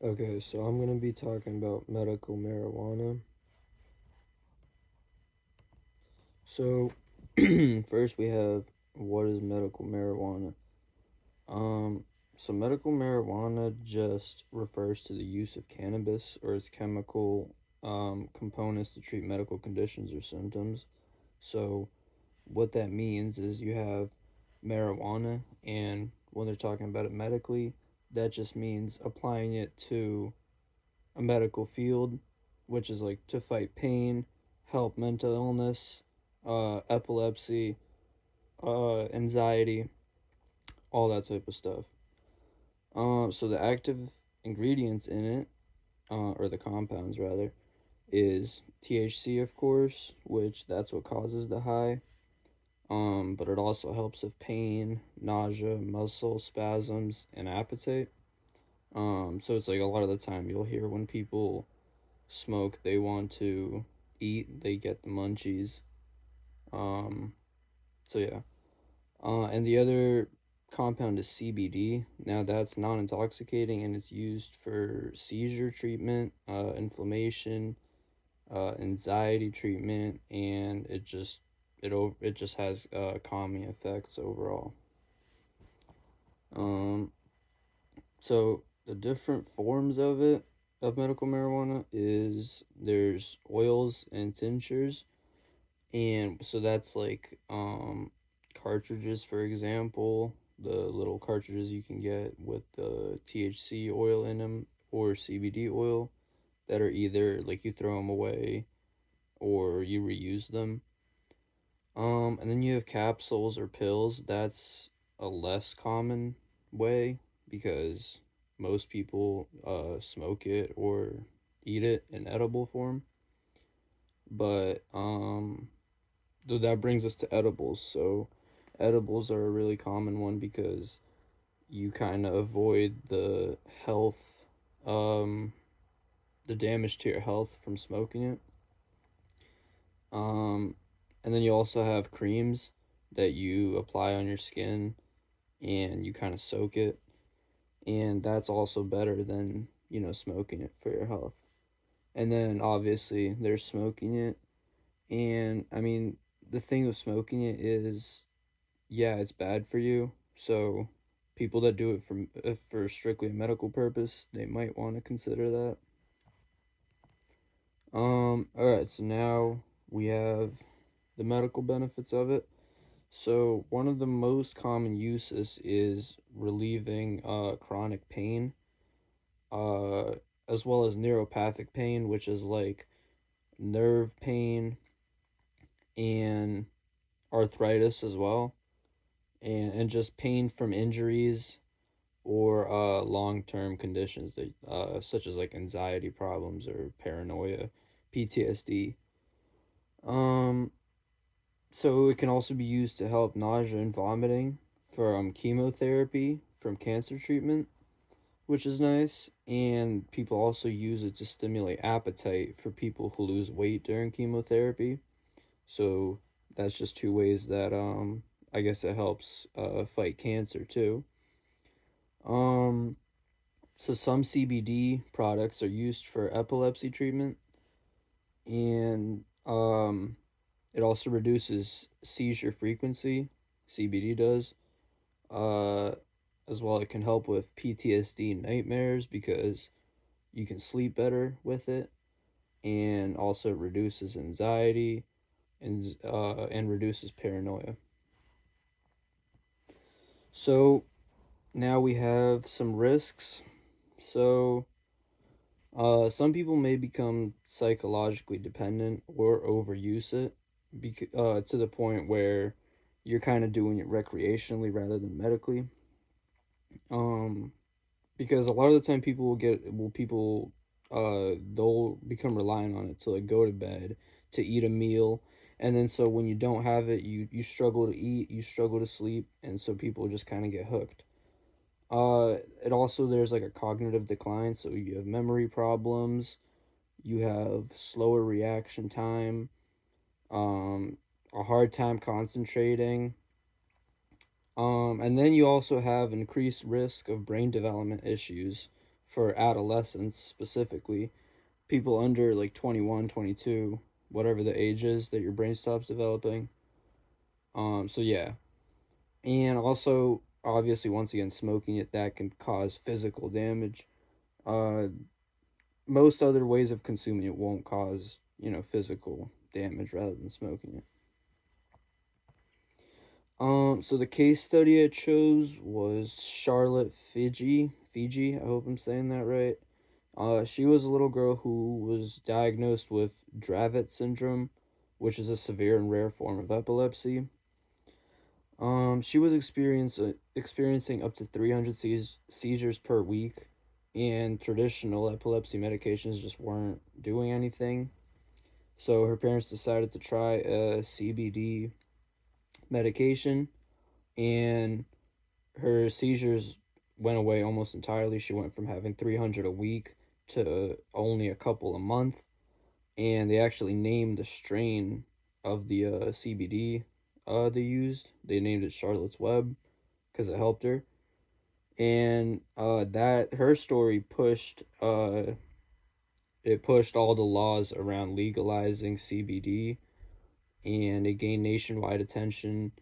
Okay, so I'm going to be talking about medical marijuana. So, first we have what is medical marijuana? Um, so medical marijuana just refers to the use of cannabis or its chemical components to treat medical conditions or symptoms. So, what that means is you have marijuana, and when they're talking about it medically, that just means applying it to a medical field, which is like to fight pain, help mental illness, epilepsy, anxiety, all that type of stuff. So the active ingredients in it, or the compounds rather, is THC, of course, which that's what causes the high. But it also helps with pain, nausea, muscle spasms, and appetite. So it's like a lot of the time you'll hear when people smoke, they want to eat, they get the munchies. Um, so yeah. And the other compound is CBD. Now that's non-intoxicating and it's used for seizure treatment, inflammation, anxiety treatment, and it just has calming effects overall. Um, so the different forms of medical marijuana is there's oils and tinctures. And so that's like cartridges, for example, the little cartridges you can get with the THC oil in them or CBD oil that are either like you throw them away or you reuse them. And then you have capsules or pills. That's a less common way because most people smoke it or eat it in edible form. But though that brings us to edibles. So edibles are a really common one because you kind of avoid health, um, the damage to your health from smoking it. Um, and then you also have creams that you apply on your skin and you kind of soak it. And that's also better than, smoking it for your health. And then obviously there's smoking it. And I mean, the thing with smoking it is yeah, it's bad for you. So people that do it for strictly a medical purpose, they might want to consider that. All right, so now we have the medical benefits of it. So one of the most common uses is relieving chronic pain, uh, as well as neuropathic pain, which is like nerve pain and arthritis as well, and just pain from injuries or long-term conditions that such as like anxiety problems or paranoia, PTSD. Um, so it can also be used to help nausea and vomiting from chemotherapy from cancer treatment, which is nice. And people also use it to stimulate appetite for people who lose weight during chemotherapy. So that's just two ways that I guess it helps fight cancer too. Um, So some CBD products are used for epilepsy treatment, and it also reduces seizure frequency. CBD does. Uh, as well, it can help with PTSD nightmares because you can sleep better with it, and also reduces anxiety and reduces paranoia. So now we have some risks. So some people may become psychologically dependent or overuse it to the point where you're kind of doing it recreationally rather than medically. Um, because a lot of the time people they'll become reliant on it to like go to bed, to eat a meal, and then so when you don't have it, you struggle to eat, you struggle to sleep, and so people just kind of get hooked. It also there's like a cognitive decline, so you have memory problems, you have slower reaction time, um, a hard time concentrating, and then you also have increased risk of brain development issues for adolescents specifically, people under like 21, 22, whatever the age is that your brain stops developing. So yeah. And also, obviously, once again, smoking it, that can cause physical damage. Uh, Most other ways of consuming it won't cause, physical damage rather than smoking it. So the case study I chose was Charlotte Figi. Figi, I hope I'm saying that right. She was a little girl who was diagnosed with Dravet syndrome, which is a severe and rare form of epilepsy. She was experiencing up to 300 seizures per week, and traditional epilepsy medications just weren't doing anything. So her parents decided to try a CBD medication, and her seizures went away almost entirely. She went from having 300 a week to only a couple a month, and they actually named the strain of the CBD they used. They named it Charlotte's Web because it helped her. And that her story pushed all the laws around legalizing CBD, and it gained nationwide attention.